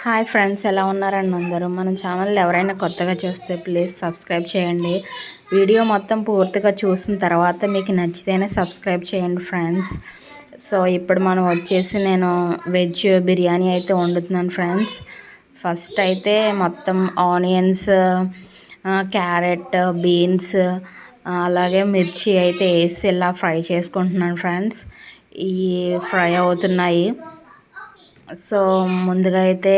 Hi friends, ఎలా ఉన్నారండి అందరూ? మన ఛానల్ ఎవరైనా కొత్తగా చూస్తే ప్లీజ్ సబ్స్క్రైబ్ చేయండి. వీడియో మొత్తం పూర్తిగా చూసిన తర్వాత మీకు నచ్చితేనే సబ్స్క్రైబ్ చేయండి ఫ్రెండ్స్. సో ఇప్పుడు మనం వచ్చేసి నేను వెజ్ బిర్యానీ అయితే వండుతున్నాను ఫ్రెండ్స్. ఫస్ట్ అయితే మొత్తం ఆనియన్స్, క్యారెట్, బీన్స్, అలాగే మిర్చి అయితే వేసి ఇలా ఫ్రై చేసుకుంటున్నాను ఫ్రెండ్స్. ఈ ఫ్రై అవుతున్నాయి. సో ముందుగా అయితే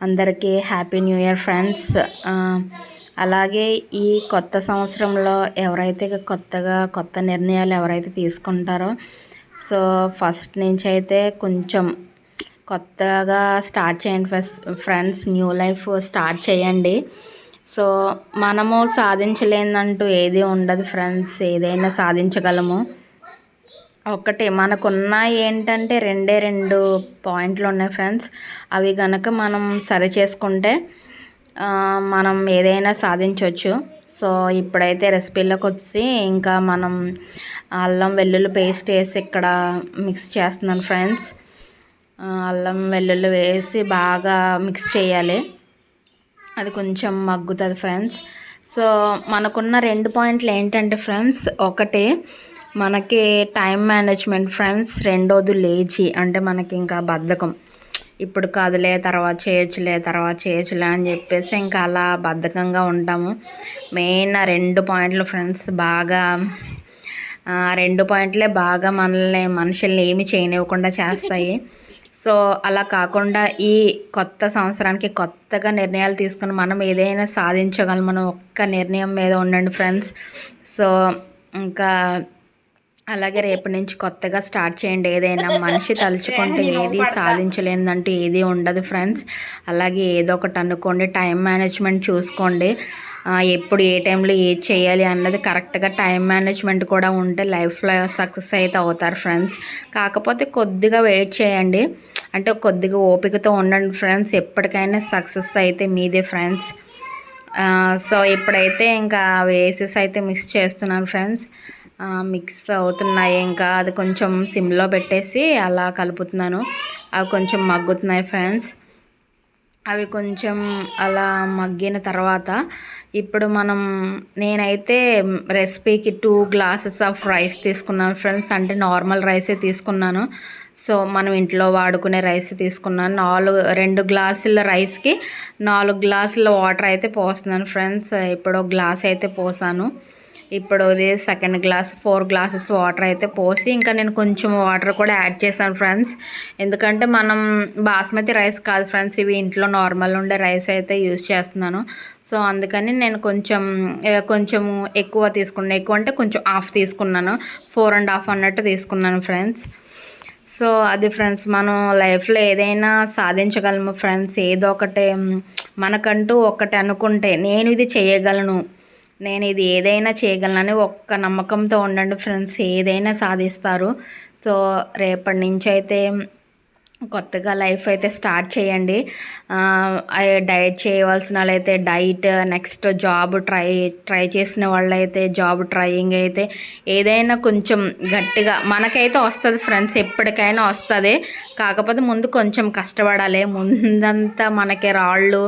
అందరికీ హ్యాపీ న్యూ ఇయర్ ఫ్రెండ్స్. అలాగే ఈ కొత్త సంవత్సరంలో ఎవరైతే కొత్త నిర్ణయాలు ఎవరైతే తీసుకుంటారో, సో ఫస్ట్ నుంచి అయితే కొంచెం కొత్తగా స్టార్ట్ చేయండి ఫ్రెండ్స్. న్యూ లైఫ్ స్టార్ట్ చేయండి. సో మనము సాధించలేదంటూ ఏది ఉండదు ఫ్రెండ్స్, ఏదైనా సాధించగలము. ఒకటి మనకున్న ఏంటంటే రెండు పాయింట్లు ఉన్నాయి ఫ్రెండ్స్. అవి కనుక మనం సరి చేసుకుంటే మనం ఏదైనా సాధించవచ్చు. సో ఇప్పుడైతే రెసిపీలోకి వచ్చి ఇంకా మనం అల్లం వెల్లుల్లి పేస్ట్ వేసి ఇక్కడ మిక్స్ చేస్తున్నాను ఫ్రెండ్స్. అల్లం వెల్లుల్లి వేసి బాగా మిక్స్ చేయాలి. అది కొంచెం మగ్గుతుంది ఫ్రెండ్స్. సో మనకున్న 2 పాయింట్లు ఏంటంటే ఫ్రెండ్స్, ఒకటి మనకి టైం మేనేజ్మెంట్ ఫ్రెండ్స్, రెండోది లేచి అంటే మనకి ఇంకా బద్ధకం. ఇప్పుడు కాదులే తర్వాత చేయొచ్చులే అని చెప్పేసి ఇంకా అలా బద్ధకంగా ఉంటాము. మెయిన్ 2 పాయింట్లు ఫ్రెండ్స్, బాగా 2 పాయింట్లే బాగా మనుషుల్ని ఏమి చేయనివ్వకుండా చేస్తాయి. సో అలా కాకుండా ఈ కొత్త సంవత్సరానికి కొత్తగా నిర్ణయాలు తీసుకుని మనం ఏదైనా సాధించగలం. మనం ఒక్క నిర్ణయం మీద ఉండండి ఫ్రెండ్స్. సో ఇంకా అలాగే రేపటి నుంచి కొత్తగా స్టార్ట్ చేయండి. ఏదైనా మనిషి తలుచుకుంటే ఏది సాధించలేదంటూ ఏది ఉండదు ఫ్రెండ్స్. అలాగే ఏదో ఒకటి అనుకోండి, టైం మేనేజ్మెంట్ చూసుకోండి. ఎప్పుడు ఏ టైంలో ఏది చేయాలి అన్నది కరెక్ట్గా టైం మేనేజ్మెంట్ కూడా ఉంటే లైఫ్లో సక్సెస్ అయితే అవుతారు ఫ్రెండ్స్. కాకపోతే కొద్దిగా వెయిట్ చేయండి, అంటే కొద్దిగా ఓపికతో ఉండండి ఫ్రెండ్స్. ఎప్పటికైనా సక్సెస్ అయితే మీదే ఫ్రెండ్స్. సో ఇప్పుడైతే ఇంకా వేసేసి అయితే మిక్స్ చేస్తున్నాను ఫ్రెండ్స్. మిక్స్ అవుతున్నాయి. ఇంకా అది కొంచెం సిమ్లో పెట్టేసి అలా కలుపుతున్నాను. అవి కొంచెం మగ్గుతున్నాయి ఫ్రెండ్స్. అవి కొంచెం అలా మగ్గిన తర్వాత ఇప్పుడు నేనైతే రెసిపీకి 2 గ్లాసెస్ ఆఫ్ రైస్ తీసుకున్నాను ఫ్రెండ్స్. అంటే నార్మల్ రైసే తీసుకున్నాను. సో మనం ఇంట్లో వాడుకునే రైస్ తీసుకున్నాను. 2 గ్లాసుల రైస్కి 4 గ్లాసుల వాటర్ అయితే పోస్తున్నాను ఫ్రెండ్స్. ఇప్పుడు గ్లాస్ అయితే పోసాను. ఇప్పుడు ఇది సెకండ్ గ్లాస్, 4 గ్లాసెస్ వాటర్ అయితే పోసి ఇంకా నేను కొంచెం వాటర్ కూడా యాడ్ చేశాను ఫ్రెండ్స్. ఎందుకంటే మనం బాస్మతి రైస్ కాదు ఫ్రెండ్స్, ఇవి ఇంట్లో నార్మల్ ఉండే రైస్ అయితే యూజ్ చేస్తున్నాను. సో అందుకని నేను కొంచెం ఎక్కువ తీసుకున్నాను. ఎక్కువ అంటే కొంచెం హాఫ్ తీసుకున్నాను, 4.5 అన్నట్టు తీసుకున్నాను ఫ్రెండ్స్. సో అది ఫ్రెండ్స్, మనం లైఫ్లో ఏదైనా సాధించగలము ఫ్రెండ్స్. ఏదో ఒకటి మనకంటూ ఒకటి అనుకుంటే నేను ఇది చేయగలను, నేను ఇది ఏదైనా చేయగలనని ఒక్క నమ్మకంతో ఉండండి ఫ్రెండ్స్. ఏదైనా సాధిస్తారు. సో రేపటి నుంచి అయితే కొత్తగా లైఫ్ అయితే స్టార్ట్ చేయండి. డైట్ చేయవలసిన వాళ్ళైతే డైట్, నెక్స్ట్ జాబ్ ట్రై చేసిన వాళ్ళైతే జాబ్ ట్రయింగ్ అయితే ఏదైనా కొంచెం గట్టిగా మనకైతే వస్తుంది ఫ్రెండ్స్, ఎప్పటికైనా వస్తుంది. కాకపోతే ముందు కొంచెం కష్టపడాలి. ముందంతా మనకి రాళ్ళు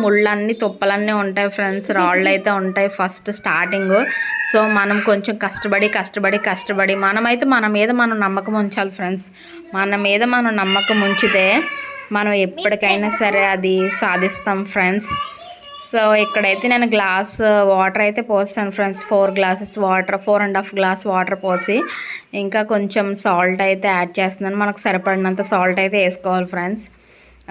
ముళ్ళన్నీ తుప్పలన్నీ ఉంటాయి ఫ్రెండ్స్. రాళ్ళు అయితే ఉంటాయి ఫస్ట్ స్టార్టింగ్. సో మనం కొంచెం కష్టపడి మనమైతే మన మీద మనం నమ్మకం ఉంచాలి ఫ్రెండ్స్. మన మీద మనం నమ్మకం ఉంచితే మనం ఎప్పటికైనా సరే అది సాధిస్తాం ఫ్రెండ్స్. సో ఇక్కడైతే నేను గ్లాస్ వాటర్ అయితే పోస్తాను friends. 4 glasses water, 4.5 glass water పోసి ఇంకా కొంచెం సాల్ట్ అయితే యాడ్ చేస్తున్నాను. మనకు సరిపడినంత సాల్ట్ అయితే వేసుకోవాలి ఫ్రెండ్స్.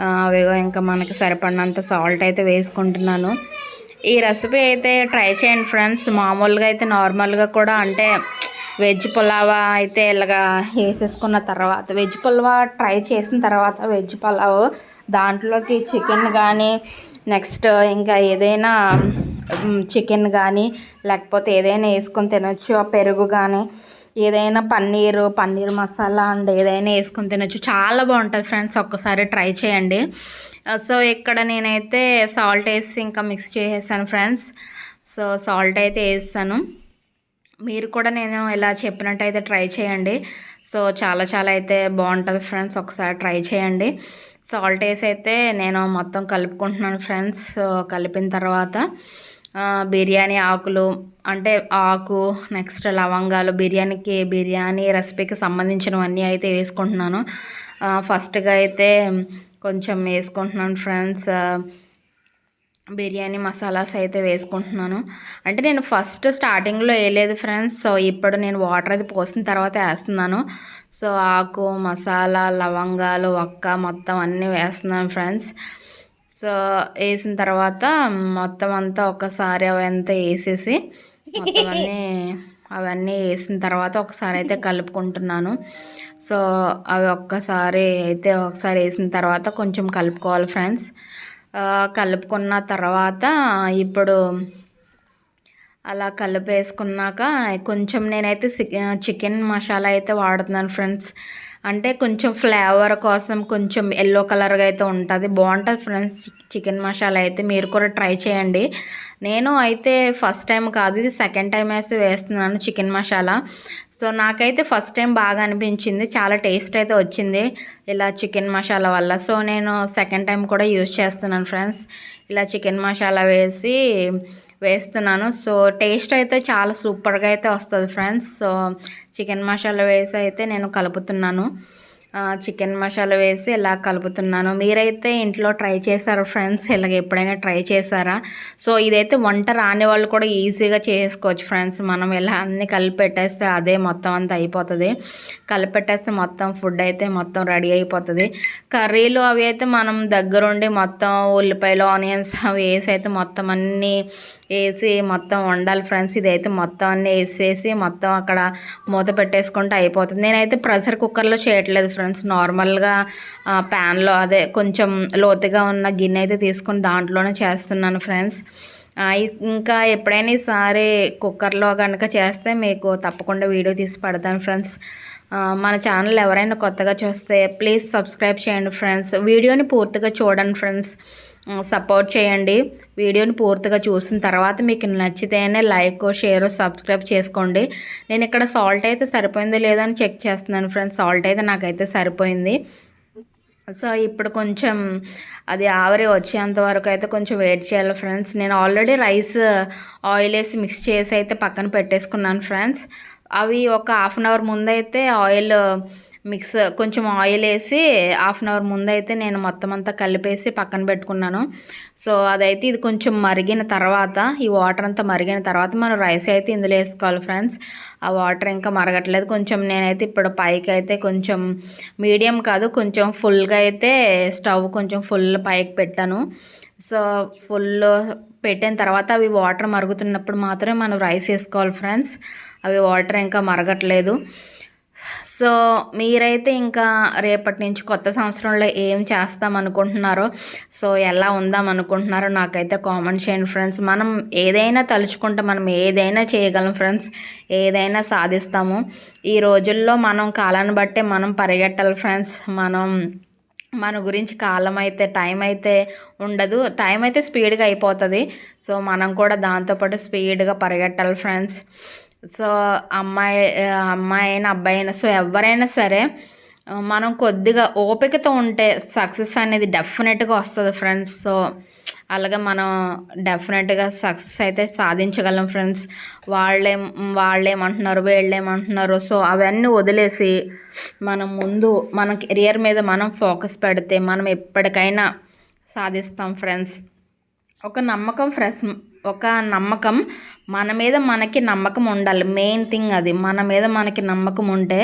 అవిగో ఇంకా మనకి సరిపడినంత సాల్ట్ అయితే వేసుకుంటున్నాను. ఈ రెసిపీ అయితే ట్రై చేయండి ఫ్రెండ్స్. మామూలుగా అయితే నార్మల్గా కూడా అంటే వెజ్ పులావా అయితే ఇలాగా వేసేసుకున్న తర్వాత, వెజ్ పులావా ట్రై చేసిన తర్వాత వెజ్ పులావ్ దాంట్లోకి చికెన్ కానీ, నెక్స్ట్ ఇంకా ఏదైనా చికెన్ కానీ లేకపోతే ఏదైనా వేసుకొని తినొచ్చు. ఆ పెరుగు కానీ ఏదైనా పన్నీర్ మసాలా అండ్ ఏదైనా వేసుకొని తినొచ్చు. చాలా బాగుంటుంది ఫ్రెండ్స్, ఒక్కసారి ట్రై చేయండి. సో ఇక్కడ నేనైతే సాల్ట్ వేసి ఇంకా మిక్స్ చేసేసాను ఫ్రెండ్స్. సో సాల్ట్ అయితే వేసాను. మీరు కూడా నేను ఇలా చెప్పినట్టయితే ట్రై చేయండి. సో చాలా చాలా అయితే బాగుంటుంది ఫ్రెండ్స్, ఒకసారి ట్రై చేయండి. సాల్ట్ వేసి అయితే నేను మొత్తం కలుపుకుంటున్నాను ఫ్రెండ్స్. సో కలిపిన తర్వాత బిర్యానీ ఆకులు అంటే ఆకు, నెక్స్ట్ లవంగాలు, బిర్యానీ రెసిపీకి సంబంధించినవన్నీ అయితే వేసుకుంటున్నాను. ఫస్ట్గా అయితే కొంచెం వేసుకుంటున్నాను ఫ్రెండ్స్, బిర్యానీ మసాలాస్ అయితే వేసుకుంటున్నాను. అంటే నేను ఫస్ట్ స్టార్టింగ్లో వేయలేదు ఫ్రెండ్స్. సో ఇప్పుడు నేను వాటర్ అది పోసిన తర్వాత వేస్తున్నాను. సో ఆకు, మసాలా, లవంగాలు, ఒక్క మొత్తం అన్నీ వేస్తున్నాను ఫ్రెండ్స్. సో వేసిన తర్వాత మొత్తం అంతా ఒకసారి అవంతా వేసేసి మొత్తం అవన్నీ వేసిన తర్వాత ఒకసారి అయితే కలుపుకుంటున్నాను. సో అవి ఒకసారి వేసిన తర్వాత కొంచెం కలుపుకోవాలి ఫ్రెండ్స్. కలుపుకున్న తర్వాత ఇప్పుడు అలా కలిపేసుకున్నాక కొంచెం నేనైతే చికెన్ మసాలా అయితే వాడుతున్నాను ఫ్రెండ్స్. అంటే కొంచెం ఫ్లేవర్ కోసం కొంచెం ఎల్లో కలర్గా అయితే ఉంటుంది, బాగుంటుంది ఫ్రెండ్స్ చికెన్ మసాలా అయితే. మీరు కూడా ట్రై చేయండి. నేను అయితే ఫస్ట్ టైం కాదు, ఇది సెకండ్ టైం అయితే వేస్తున్నాను చికెన్ మసాలా. సో నాకైతే ఫస్ట్ టైం బాగా అనిపించింది, చాలా టేస్ట్ అయితే వచ్చింది ఇలా చికెన్ మసాలా వల్ల. సో నేను సెకండ్ టైం కూడా యూజ్ చేస్తున్నాను ఫ్రెండ్స్, ఇలా చికెన్ మసాలా వేస్తున్నాను. సో టేస్ట్ అయితే చాలా సూపర్గా అయితే వస్తుంది ఫ్రెండ్స్. సో చికెన్ మసాలా వేసి అయితే నేను కలుపుతున్నాను, చికెన్ మసాలా వేసి ఇలా కలుపుతున్నాను. మీరైతే ఇంట్లో ట్రై చేశారా ఫ్రెండ్స్? ఇలాగ ఎప్పుడైనా ట్రై చేశారా? సో ఇదైతే వంట రాని వాళ్ళు కూడా ఈజీగా చేసుకోవచ్చు ఫ్రెండ్స్. మనం ఇలా అన్నీ కలిపెట్టేస్తే అదే మొత్తం అంతా అయిపోతుంది. కలిపెట్టేస్తే మొత్తం ఫుడ్ అయితే మొత్తం రెడీ అయిపోతుంది. కర్రీలు అవి అయితే మనం దగ్గరుండి మొత్తం ఉల్లిపాయలు, ఆనియన్స్ అవి వేసి అయితే మొత్తం అన్నీ వేసి మొత్తం వండాలి ఫ్రెండ్స్. ఇదైతే మొత్తం అన్నీ వేసేసి మొత్తం అక్కడ మూత పెట్టేసుకుంటే అయిపోతుంది. నేనైతే ప్రెషర్ కుక్కర్లో చేయట్లేదు ఫ్రెండ్స్, నార్మల్గా ప్యాన్లో అదే కొంచెం లోతుగా ఉన్న గిన్నె అయితే తీసుకొని దాంట్లోనే చేస్తున్నాను ఫ్రెండ్స్. ఇంకా ఎప్పుడైనా ఈసారి కుక్కర్లో కనుక చేస్తే మీకు తప్పకుండా వీడియో తీసి పెడతాను ఫ్రెండ్స్. మన ఛానల్ ఎవరైనా కొత్తగా చూస్తే ప్లీజ్ సబ్స్క్రైబ్ చేయండి ఫ్రెండ్స్. వీడియోని పూర్తిగా చూడండి ఫ్రెండ్స్, సపోర్ట్ చేయండి. వీడియోని పూర్తిగా చూసిన తర్వాత మీకు నచ్చితేనే లైక్, షేర్, సబ్స్క్రైబ్ చేసుకోండి. నేను ఇక్కడ సాల్ట్ అయితే సరిపోయిందో లేదో అని చెక్ చేస్తున్నాను ఫ్రెండ్స్. సాల్ట్ అయితే నాకైతే సరిపోయింది. సో ఇప్పుడు కొంచెం అది ఆవిరి వచ్చేంత వరకు అయితే కొంచెం వెయిట్ చేయాలి ఫ్రెండ్స్. నేను ఆల్రెడీ రైస్ ఆయిల్ వేసి మిక్స్ చేసి అయితే పక్కన పెట్టేసుకున్నాను ఫ్రెండ్స్. అవి ఒక హాఫ్ అన్ అవర్ ముందైతే కొంచెం ఆయిల్ వేసి హాఫ్ అన్ అవర్ ముందైతే నేను మొత్తం అంతా కలిపేసి పక్కన పెట్టుకున్నాను. సో అదైతే ఇది కొంచెం మరిగిన తర్వాత, ఈ వాటర్ అంతా మరిగిన తర్వాత మనం రైస్ అయితే ఇందులో వేసుకోవాలి ఫ్రెండ్స్. ఆ వాటర్ ఇంకా మరగట్లేదు. కొంచెం నేనైతే ఇప్పుడు పైకి అయితే కొంచెం మీడియం కాదు కొంచెం ఫుల్గా అయితే స్టవ్ కొంచెం ఫుల్ పైకి పెట్టాను. సో ఫుల్ పెట్టిన తర్వాత అవి వాటర్ మరుగుతున్నప్పుడు మాత్రమే మనం రైస్ వేసుకోవాలి ఫ్రెండ్స్. అవి వాటర్ ఇంకా మరగట్లేదు. సో మీరైతే ఇంకా రేపటి నుంచి కొత్త సంవత్సరంలో ఏం చేస్తాం అనుకుంటున్నారో, సో ఎలా ఉందాం అనుకుంటున్నారో నాకైతే కామెంట్ చేయండి ఫ్రెండ్స్. మనం ఏదైనా తలుచుకుంటే మనం ఏదైనా చేయగలం ఫ్రెండ్స్, ఏదైనా సాధిస్తాము. ఈ రోజుల్లో మనం కాలాన్ని బట్టే మనం పరిగెట్టాలి ఫ్రెండ్స్. మన గురించి టైం అయితే ఉండదు, టైం అయితే స్పీడ్గా అయిపోతుంది. సో మనం కూడా దాంతోపాటు స్పీడ్గా పరిగెట్టాలి ఫ్రెండ్స్. సో అమ్మాయి అయినా అబ్బాయి అయినా సో ఎవరైనా సరే మనం కొద్దిగా ఓపికతో ఉంటే సక్సెస్ అనేది డెఫినెట్గా వస్తుంది ఫ్రెండ్స్. సో అలాగే మనం డెఫినెట్గా సక్సెస్ అయితే సాధించగలం ఫ్రెండ్స్. వాళ్ళేమంటున్నారు వీళ్ళేమంటున్నారు సో అవన్నీ వదిలేసి మనం ముందు మన కెరియర్ మీద మనం ఫోకస్ పెడితే మనం ఎప్పటికైనా సాధిస్తాం ఫ్రెండ్స్. ఒక నమ్మకం మన మీద మనకి నమ్మకం ఉండాలి, మెయిన్ థింగ్ అది. మన మీద మనకి నమ్మకం ఉంటే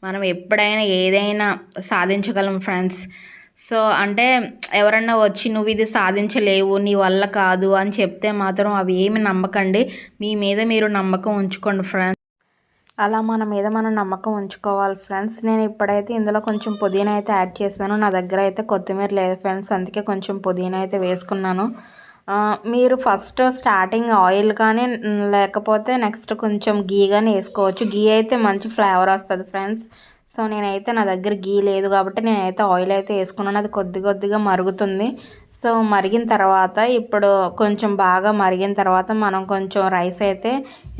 మనం ఎప్పుడైనా ఏదైనా సాధించగలం ఫ్రెండ్స్. సో అంటే ఎవరన్నా వచ్చి నువ్వు ఇది సాధించలేవు, నీ వల్ల కాదు అని చెప్తే మాత్రం అవి ఏమి నమ్మకండి. మీ మీద మీరు నమ్మకం ఉంచుకోండి ఫ్రెండ్స్. అలా మన మీద మనం నమ్మకం ఉంచుకోవాలి ఫ్రెండ్స్. నేను ఇప్పుడైతే ఇందులో కొంచెం పుదీనా అయితే యాడ్ చేశాను. నా దగ్గర అయితే కొత్తిమీర లేదు ఫ్రెండ్స్, అందుకే కొంచెం పుదీనా అయితే వేసుకున్నాను. మీరు ఫస్ట్ స్టార్టింగ్ ఆయిల్ కానీ లేకపోతే నెక్స్ట్ కొంచెం గీ కానీ వేసుకోవచ్చు. గీ అయితే మంచి ఫ్లేవర్ వస్తుంది ఫ్రెండ్స్. సో నేనైతే నా దగ్గర గీ లేదు కాబట్టి నేనైతే ఆయిల్ అయితే వేసుకున్నాను. అది కొద్దిగా మరుగుతుంది. సో మరిగిన తర్వాత ఇప్పుడు కొంచెం బాగా మరిగిన తర్వాత మనం కొంచెం రైస్ అయితే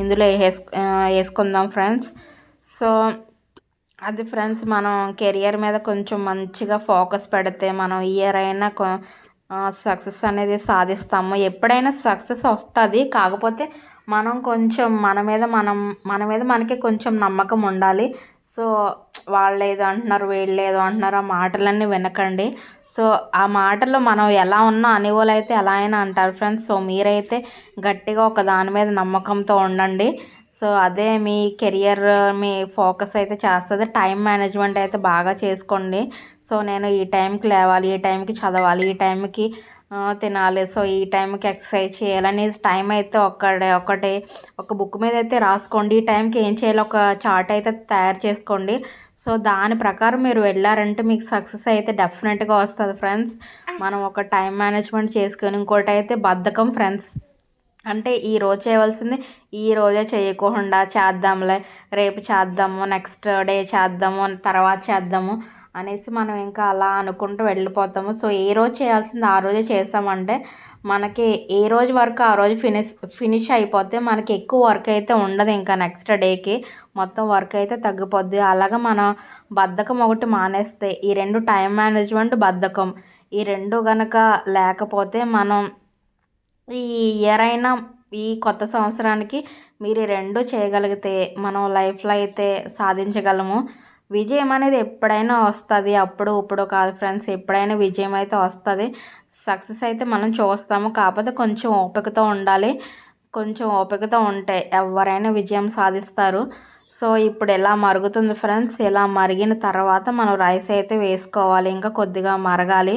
ఇందులో వేసుకుందాం ఫ్రెండ్స్. సో అది ఫ్రెండ్స్ మనం కెరియర్ మీద కొంచెం మంచిగా ఫోకస్ పెడితే మనం ఇయర్ అయినా సక్సెస్ అనేది సాధిస్తాము. ఎప్పుడైనా సక్సెస్ వస్తుంది, కాకపోతే మనం కొంచెం మన మీద మనకి కొంచెం నమ్మకం ఉండాలి. సో వాళ్ళు ఏదో అంటున్నారు, వీళ్ళు ఏదో అంటున్నారు, ఆ మాటలన్నీ వినకండి. సో ఆ మాటలు మనం ఎలా ఉన్నా అనేవాళ్ళు అయితే ఎలా అయినా అంటారు ఫ్రెండ్స్. సో మీరైతే గట్టిగా ఒక దాని మీద నమ్మకంతో ఉండండి. సో అదే మీ కెరియర్, మీ ఫోకస్ అయితే చేస్తుంది. టైం మేనేజ్మెంట్ అయితే బాగా చేసుకోండి. సో నేను ఈ టైంకి లేవాలి, ఈ టైంకి చదవాలి, ఈ టైంకి తినాలి, సో ఈ టైంకి ఎక్సర్సైజ్ చేయాలని టైం అయితే ఒకటే ఒక బుక్ మీద అయితే రాసుకోండి. ఈ టైంకి ఏం చేయాలో ఒక చార్ట్ అయితే తయారు చేసుకోండి. సో దాని ప్రకారం మీరు వెళ్ళారంటే మీకు సక్సెస్ అయితే డెఫినెట్గా వస్తుంది ఫ్రెండ్స్. మనం ఒక టైం మేనేజ్మెంట్ చేసుకొని, ఇంకోటి అయితే బద్ధకం ఫ్రెండ్స్. అంటే ఈరోజు చేయవలసింది ఈరోజే చేయకుండా చేద్దాంలే, రేపు చేద్దాము, నెక్స్ట్ డే చేద్దాము, తర్వాత చేద్దాము అనేసి మనం ఇంకా అలా అనుకుంటూ వెళ్ళిపోతాము. సో ఏ రోజు చేయాల్సింది ఆ రోజే చేసామంటే మనకి ఏ రోజు వర్క్ ఆ రోజు ఫినిష్ అయిపోతే మనకి ఎక్కువ వర్క్ అయితే ఉండదు. ఇంకా నెక్స్ట్ డేకి మొత్తం వర్క్ అయితే తగ్గిపోద్ది. అలాగా మనం బద్ధకం ఒకటి మానేస్తే, ఈ రెండు టైం మేనేజ్మెంట్, బద్ధకం, ఈ రెండు కనుక లేకపోతే మనం ఈ ఇయర్ అయినా ఈ కొత్త సంవత్సరానికి మీరు ఈ రెండు చేయగలిగితే మనం లైఫ్లో అయితే సాధించగలము. విజయం అనేది ఎప్పుడైనా వస్తుంది, అప్పుడు ఇప్పుడు కాదు ఫ్రెండ్స్. ఎప్పుడైనా విజయం అయితే వస్తుంది, సక్సెస్ అయితే మనం చూస్తాము. కాకపోతే కొంచెం ఓపికతో ఉండాలి. కొంచెం ఓపికతో ఉంటే ఎవరైనా విజయం సాధిస్తారు. సో ఇప్పుడు ఎలా మరుగుతుంది ఫ్రెండ్స్, ఇలా మరిగిన తర్వాత మనం రైస్ అయితే వేసుకోవాలి. ఇంకా కొద్దిగా మరగాలి.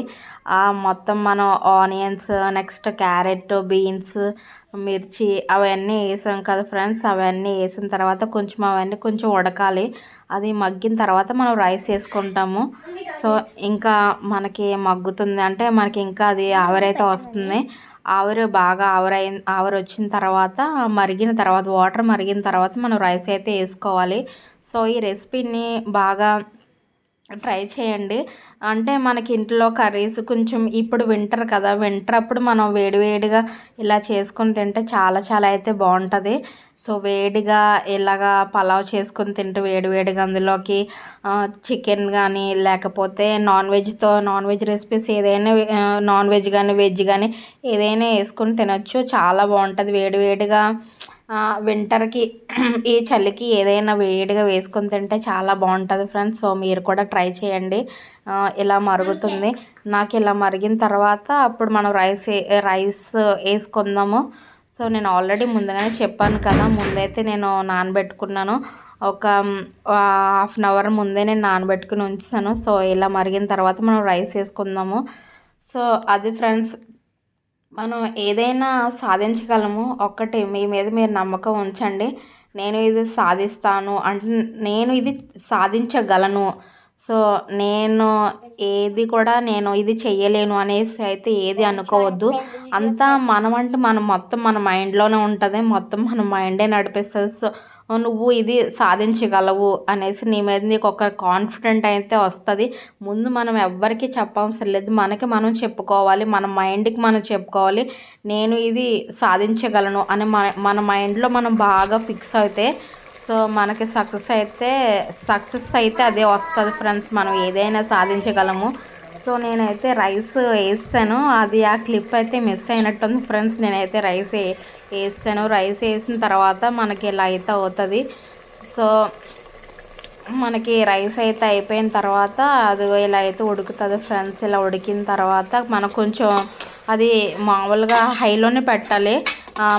మొత్తం మనం ఆనియన్స్, నెక్స్ట్ క్యారెట్, బీన్స్, మిర్చి అవన్నీ వేసాం కదా ఫ్రెండ్స్. అవన్నీ వేసిన తర్వాత అవన్నీ కొంచెం ఉడకాలి. అది మగ్గిన తర్వాత మనం రైస్ వేసుకుంటాము. సో ఇంకా మనకి మగ్గుతుంది అంటే మనకి ఇంకా అది ఆవిరైతే వస్తుంది. బాగా ఆవిరి వచ్చిన తర్వాత, మరిగిన తర్వాత, వాటర్ మరిగిన తర్వాత మనం రైస్ అయితే వేసుకోవాలి. సో ఈ రెసిపీని బాగా ట్రై చేయండి. అంటే మనకి ఇంట్లో కర్రీస్ కొంచెం ఇప్పుడు వింటర్ కదా, వింటర్ అప్పుడు మనం వేడివేడిగా ఇలా చేసుకొని తింటే చాలా చాలా అయితే బాగుంటుంది. సో వేడిగా ఇలాగా పలావ్ చేసుకొని తింటూ వేడివేడిగా అందులోకి చికెన్ కానీ, లేకపోతే నాన్ వెజ్ రెసిపీస్ ఏదైనా, నాన్ వెజ్ కానీ వెజ్ కానీ ఏదైనా వేసుకొని తినొచ్చు. చాలా బాగుంటుంది వేడివేడిగా. వింటర్కి ఈ చలికి ఏదైనా వేడిగా వేసుకొని తింటే చాలా బాగుంటుంది ఫ్రెండ్స్. సో మీరు కూడా ట్రై చేయండి. ఇలా మరుగుతుంది. నాకు ఇలా మరిగిన తర్వాత అప్పుడు మనం రైస్ వేసుకుందాము. సో నేను ఆల్రెడీ ముందుగానే చెప్పాను కదా, ముందైతే నేను నానబెట్టుకున్నాను. ఒక హాఫ్ అన్ అవర్ ముందే నేను నానబెట్టుకుని ఉంచాను. సో ఇలా మరిగిన తర్వాత మనం రైస్ వేసుకుందాము. సో అది ఫ్రెండ్స్, మనం ఏదైనా సాధించగలము. ఒక్కటి మీ మీద మీరు నమ్మకం ఉంచండి. నేను ఇది సాధిస్తాను అంటే నేను ఇది సాధించగలను. సో నేను ఇది చెయ్యలేను అనేసి అయితే ఏది అనుకోవద్దు. అంతా మనం మొత్తం మన మైండ్లోనే ఉంటుంది. మొత్తం మన మైండే నడిపిస్తుంది. సో నువ్వు ఇది సాధించగలవు అనేసి నీ మీద నీకు ఒక కాన్ఫిడెంట్ అయితే వస్తుంది. ముందు మనం ఎవ్వరికీ చెప్పవసరం లేదు, మనకి మనం చెప్పుకోవాలి, మన మైండ్కి మనం చెప్పుకోవాలి. నేను ఇది సాధించగలను అని మన మైండ్లో మనం బాగా ఫిక్స్ అయితే సో మనకి సక్సెస్ అయితే అదే వస్తుంది ఫ్రెండ్స్. మనం ఏదైనా సాధించగలము. సో నేనైతే రైస్ వేసాను, అది ఆ క్లిప్ అయితే మిస్ అయినట్టుంది ఫ్రెండ్స్. నేనైతే రైస్ వేసాను. రైస్ వేసిన తర్వాత మనకి ఇలా అయితే అవుతుంది. సో మనకి రైస్ అయితే అయిపోయిన తర్వాత అది ఇలా అయితే ఉడుకుతుంది ఫ్రెండ్స్. ఇలా ఉడికిన తర్వాత మనం కొంచెం అది మామూలుగా హైలోనే పెట్టాలి.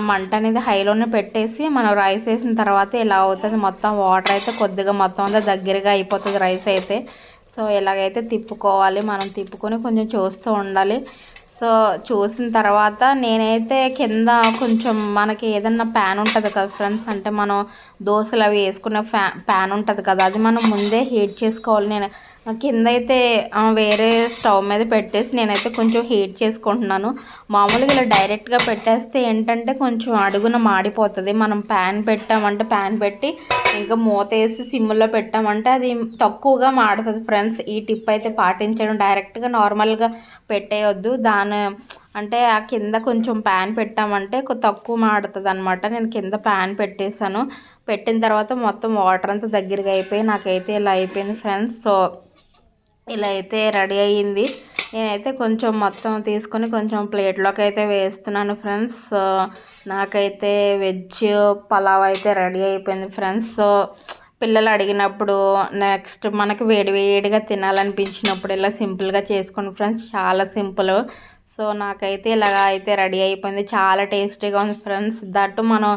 మంట అనేది హైలోనే పెట్టేసి మనం రైస్ వేసిన తర్వాత ఇలా అవుతుంది. మొత్తం వాటర్ అయితే కొద్దిగా మొత్తం అంతా దగ్గరగా అయిపోతుంది రైస్ అయితే. సో ఇలాగైతే తిప్పుకోవాలి. మనం తిప్పుకొని కొంచెం చూస్తూ ఉండాలి. సో చూసిన తర్వాత నేనైతే కింద కొంచెం మనకి ఏదన్నా ప్యాన్ ఉంటుంది కదా ఫ్రెండ్స్, అంటే మనం దోశలు అవి వేసుకునే ప్యాన్ ఉంటుంది కదా, అది మనం ముందే హీట్ చేసుకోవాలి. నేను కింద అయితే వేరే స్టవ్ మీద పెట్టేసి నేనైతే కొంచెం హీట్ చేసుకుంటున్నాను. మామూలుగా ఇలా డైరెక్ట్గా పెట్టేస్తే ఏంటంటే కొంచెం అడుగున మాడిపోతుంది. మనం ప్యాన్ పెట్టి ఇంకా మూత వేసి సిమ్లో పెట్టామంటే అది తక్కువగా మాడుతుంది ఫ్రెండ్స్. ఈ టిప్ అయితే పాటించడం. డైరెక్ట్గా నార్మల్గా పెట్టేయొద్దు. అంటే ఆ కింద కొంచెం ప్యాన్ పెట్టామంటే తక్కువ మాడుతుంది అనమాట. నేను కింద ప్యాన్ పెట్టేశాను. పెట్టిన తర్వాత మొత్తం వాటర్ అంతా దగ్గరగా అయిపోయి నాకైతే ఇలా అయిపోయింది ఫ్రెండ్స్. సో ఇలా అయితే రెడీ అయ్యింది. నేనైతే కొంచెం మొత్తం తీసుకొని కొంచెం ప్లేట్లోకి అయితే వేస్తున్నాను ఫ్రెండ్స్. సో నాకైతే వెజ్ పలావ్ అయితే రెడీ అయిపోయింది ఫ్రెండ్స్. సో పిల్లలు అడిగినప్పుడు నెక్స్ట్ మనకి వేడివేడిగా తినాలనిపించినప్పుడు ఇలా సింపుల్గా చేసుకోండి ఫ్రెండ్స్. చాలా సింపుల్. సో నాకైతే ఇలాగ అయితే రెడీ అయిపోయింది. చాలా టేస్టీగా ఉంది ఫ్రెండ్స్. దట్టు మనం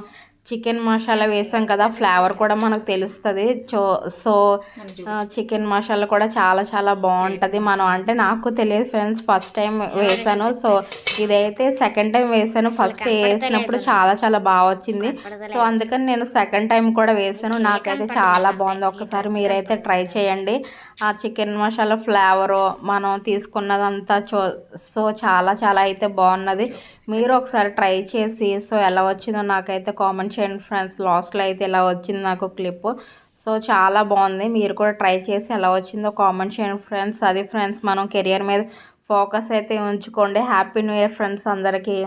చికెన్ మసాలా వేసాం కదా, ఫ్లేవర్ కూడా మనకు తెలుస్తుంది. సో చికెన్ మసాలా కూడా చాలా చాలా బాగుంటుంది. మనం అంటే నాకు తెలియదు ఫ్రెండ్స్, ఫస్ట్ టైం వేసాను. సో ఇదైతే సెకండ్ టైం వేసాను. ఫస్ట్ వేసినప్పుడు చాలా చాలా బాగా వచ్చింది. సో అందుకని నేను సెకండ్ టైం కూడా వేసాను. నాకైతే చాలా బాగుంది. ఒక్కసారి మీరైతే ట్రై చేయండి. ఆ చికెన్ మసాలా ఫ్లేవరు మనం తీసుకున్నదంతా సో చాలా చాలా అయితే బాగున్నది. మీరు ఒకసారి ట్రై చేసి సో ఎలా వచ్చిందో నాకైతే కామెంట్ చేయండి ఫ్రెండ్స్. లాస్ట్లో అయితే ఎలా వచ్చింది నాకు క్లిప్. సో చాలా బాగుంది. మీరు కూడా ట్రై చేసి ఎలా వచ్చిందో కామెంట్ చేయండి ఫ్రెండ్స్. అది ఫ్రెండ్స్, మనం కెరియర్ మీద ఫోకస్ అయితే ఉంచుకోండి. హ్యాపీ న్యూ ఇయర్ ఫ్రెండ్స్ అందరికీ.